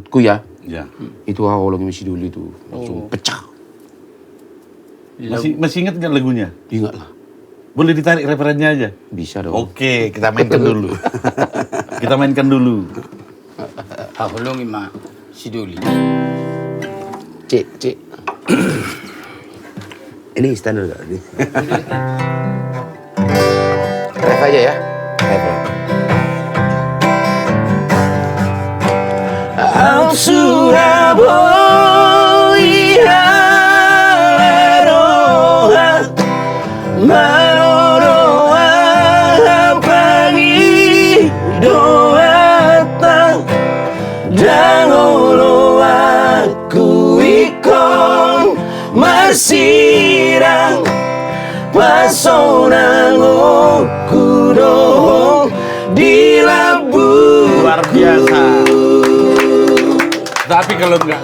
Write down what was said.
Ku ya, Ya. itu awal lagi masih dulu itu langsung pecah. Masih ingat nggak lagunya? Ingat lah. Boleh ditarik referennya aja? Bisa dong. Oke, kita mainkan dulu. Kita mainkan dulu. Hahulungi ma siduli. Cek. Ini standar gak? Ref aja ya. Ref. Surabaya roha maroroa pagi doata dangolo aku ikon masirang pasonang kudo di labu. Luar biasa. Tapi kalau nggak